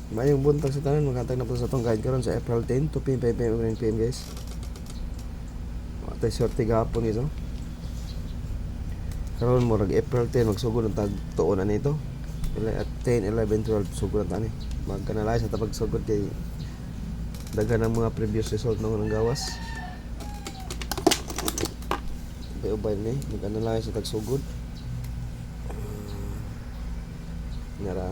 Mayong buntag sa tanan, makatag na po sa itong guide karon sa April 10, 2 p.m, 5 p.m, 9 p.m guys. Matay swerte gahapon ito. Karon murag April 10, magsugod ang tag tuon na nito. At 10, 11, 12, sugod ang tani. Magkanalay sa tapag sugod kay daghan ang mga previous result nung nang gawas. Ubay ni, magkanalay sa tag sugod. Nara.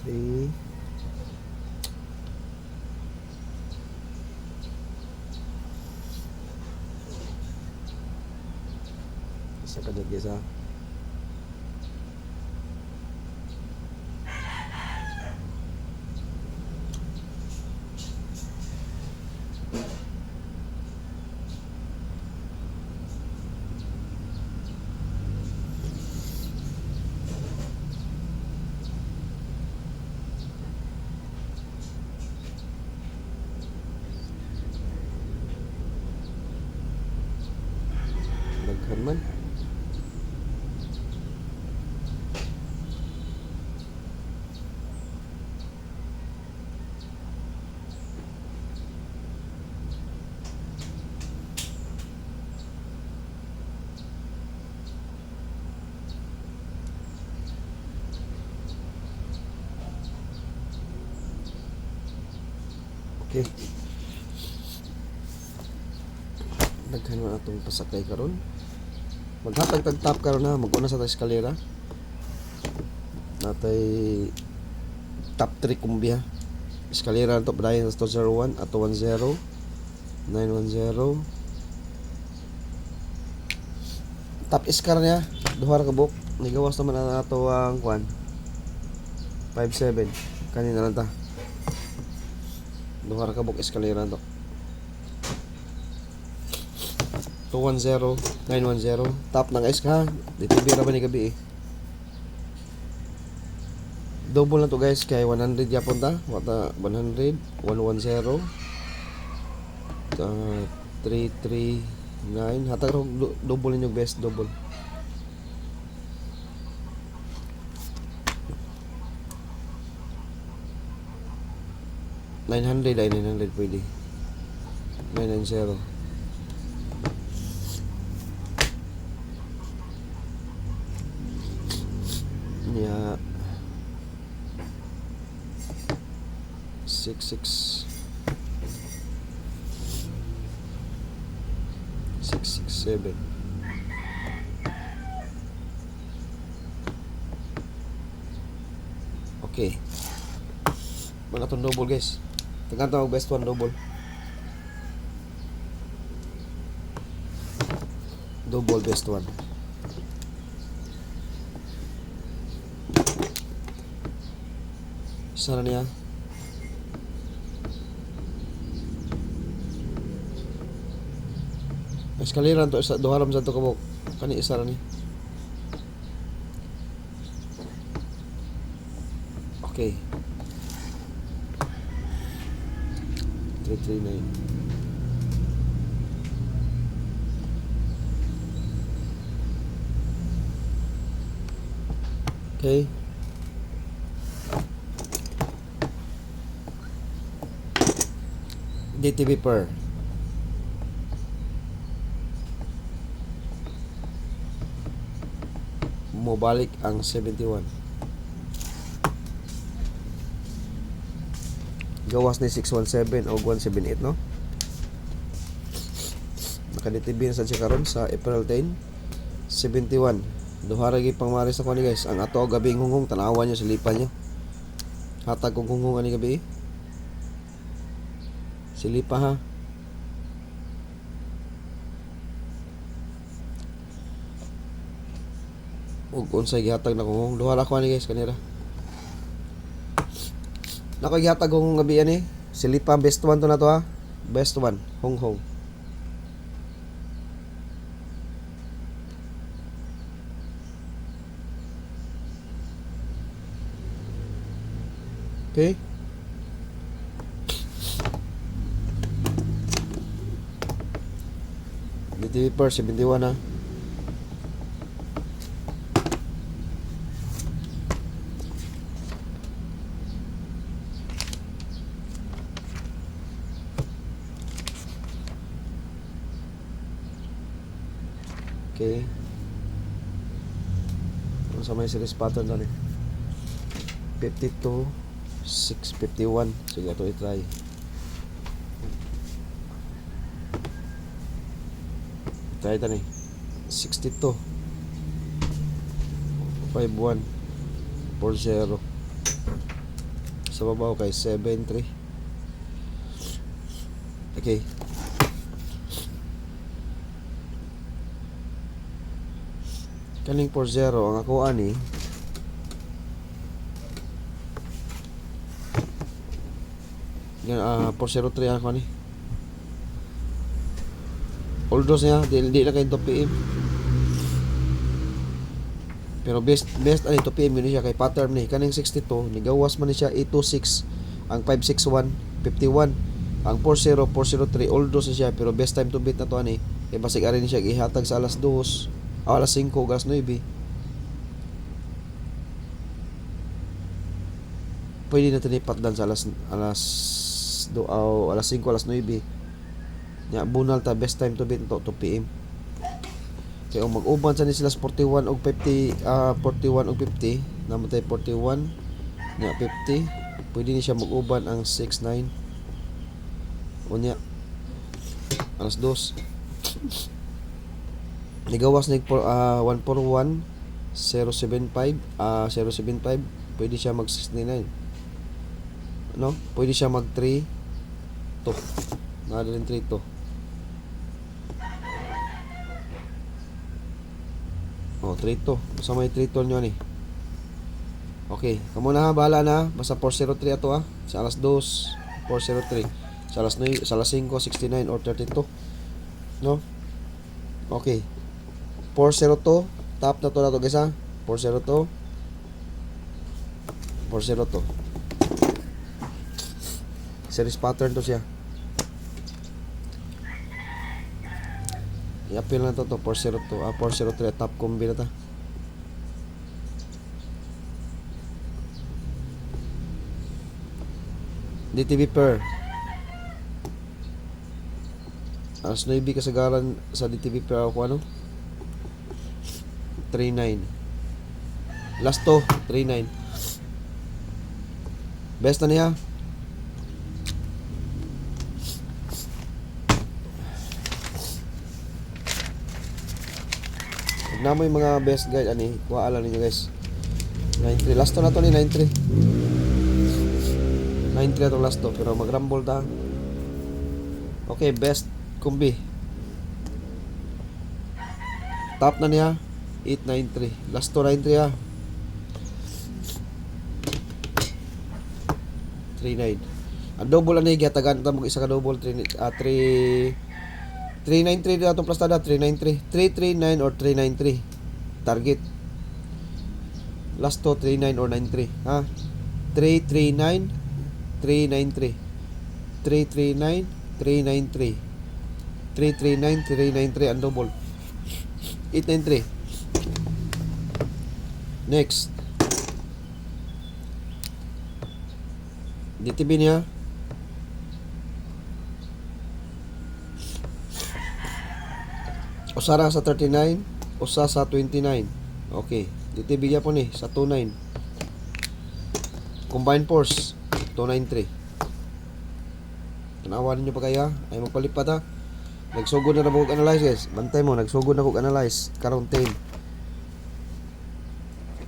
Three. Isa ka dyan guys ha. Daghan man. Okay. Daghan man atong pasakay karon. Maghatag tag top karon na, mag-una sa eskalera. Natay top 3 kumbiya. Eskalera to padayon sa 201 at 10 910. Top iskar niya, duha ra ka buk. Nigawas naman na ato ang kwan. 57 kanina lang ta. Duha ra ka buk eskalera to. 210 910 top ng ice ka. Dito bira ba ni gabi eh. Double na to guys kay 100 yapon ta. Wata 100 110 339 hatag double ninyo best double. $900 ay 900 pwede. 990 niya 667 okay. Wala itong double guys. Tagan tawag best one double. Double best one. Isa na niya. Eskalera to isa duharam sa to kabok. Kani isa na ni. Okay. 339. Okay. DTV per mobalik ang 71. Gawas ni 617 o 178 no. Naka-DTV na sa siya karon sa April 10 71. Duha ra gyud pangmaris ako ni guys. Ang ato gabi hungong tanawan niyo sa lipan niyo. Hatag kong hungong ani gabi. Silipa ha. Ug unsay gihatag na kong duha ra ko ani guys kanira. Nako gihatag kong gabi ani. Silipa best one to na to ha. Best one. Hong Hong. Okay. DTV per 71 ha. Okay. Ano sa may series pattern na ni? 52 651. Sige, ito i-try. Try ito ni 62 51 40 sa babaw kay 73. Okay. Kaning 40 ang ako ani yan 403 ako ni. Although niya di na kay 2 PM. Pero best ani 2 PM yun siya kay pattern ni kaning 62 nigawas man ni siya 826 ang 561 51 ang 40 403 although siya pero best time to beat na to ani kay basig ari ni siya ihatag sa alas 2 alas 5 alas 9. Pwede na tinipat dan sa alas 5 alas 9 nya bunal ta best time to beat to 2 PM kay mag-uban sa ni sila 41 og 50 41 og 50 namatay 41 nya 50 pwede ni siya mag-uban ang 69 unya alas 2 nigawas ni 141 075 075 pwede siya mag 69 no pwede siya mag 3 to na rin 3 to oh 3 to sa may 3 to nyo ni okay kamo na ha bahala na basta 403 ato ha sa alas 2 403 sa alas 9 sa alas 5 69 or 32 no okay 402 top na to guys ha 402 402 series pattern to siya i-appeal na to 402 403 top combi na ta DTV per alas 9 kasagaran sa DTV per ako ano 39 last to 39 best na niya huwag na mo yung mga best guide ani kuha lang ninyo guys 93 last to na to ni 93 93 to last to pero mag rumble ta okay best kumbi top na niya 893 last to 93 ha 39 ang double ano yung gatagan ta mag isa ka double 393 na itong plastada 393 339 or 393 target last to 39 or 93 ha 339 393 339 393 339 393 ang double 893 next DTB niya usara sa 39 usa sa 29 okay DTB niya po ni sa 29 combined force 293 tanawan ninyo pa kaya ay magpalipat ha nagsugod na kog analyze guys bantay mo nagsugod na kog analyze karong 10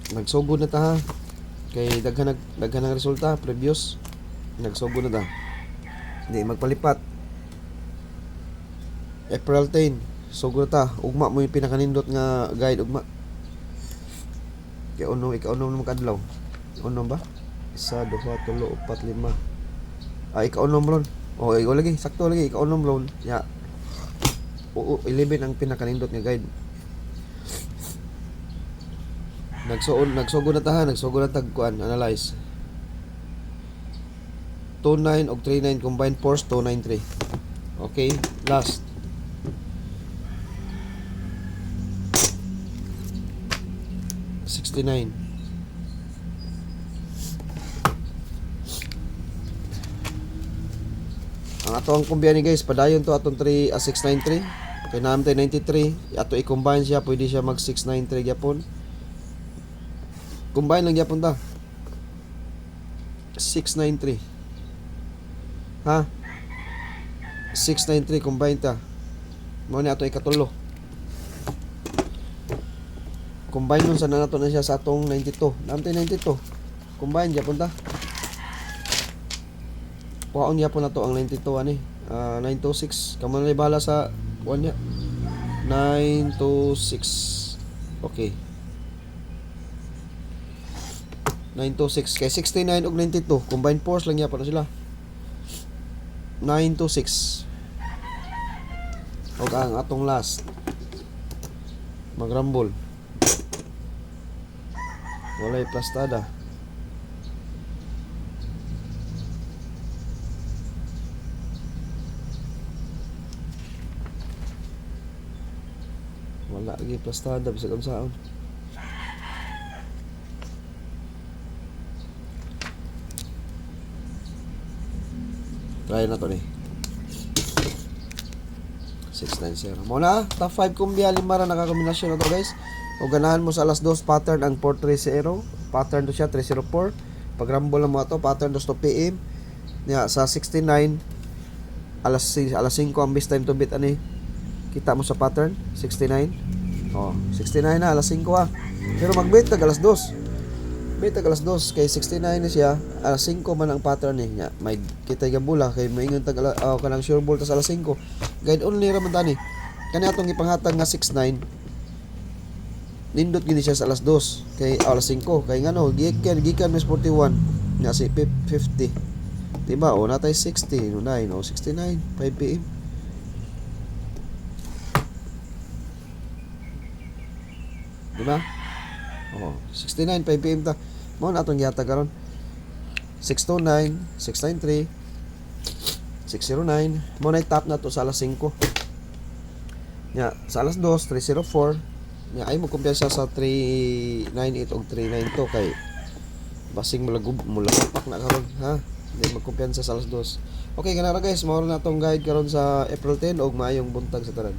nagsugod na ta ha kay daghan ang resulta previous nagsugod na ta hindi magpalipat April 10 sugod na ta ugma mo yung pinakanindot nga guide ugma kay unom ikaw unom naman kadlaw unom ba Isa, duha, tulo, upat, lima. Ika-unom ron. Ikaw lagi, sakto lagi, ika-unom ron. Ya. 11 ang pinakanindot nga guide. Nagsugo na tahan, nagsugo na tagkuan, analyze. 29 og 39 combined force 293. Okay, last. $69. Ang ato ang kumbiyan ni guys, padayon to atong 693. Okay, naamtay 93. Ato i-combine siya, pwede siya mag 693 gyapon. Combine lang gyapon ta. 693. Ha? 693 combine ta. Mao ni ato ikatulo. Combine nun sa nato na siya sa atong 92. Naamtay 92. Combine gyapon ta. Kuhaon yapon na to ang 92 ani. 926. Kamo na bala sa kuan niya. 926. Okay. 926 kay 69 ug 92 combined force lang yapon na sila. 926. Og ang atong last magrambol. Walay plastada. Wala lagi plastada bisag unsaon. Try na to ni. 690. Muna, top 5 kumbya, 5 ra nakakombinasyon na to guys. O ganahan mo sa alas 2 pattern ang 430. Pattern to siya 304. Pag rumble mo to pattern to 2 PM. Nya sa 69 alas 5 ang best time to beat ani. Kita mo sa pattern 69. 69 na alas 5 ah. Pero mag-beat tag alas 2. Bet tag alas 2 kay 69 na siya. Alas 5 man ang pattern ni nya. May kita gambula kay maingon tag kanang sure ball ta sa alas 5. Guide only ra man tani. Kani atong ipanghatag nga 69. Nindot gini siya sa alas 2 kay alas 5 kay ngano gikan Miss 41 nya si 50. Diba? Natay 60, 9, 69, 5 PM. Diba? 69, 5 PM ta. Mao na atong gihatag karon. 629, 693, 609. Mao na top na to sa alas 5. Nya, sa alas 2, 304. Nya ay mo kumpiyansa sa 398 og 392 kay basing mulagopak na karon ha. Hindi magkumpiyansa sa alas 2. Okay, ganara guys, mao na atong guide karon sa April 10 og maayong buntag sa tanan.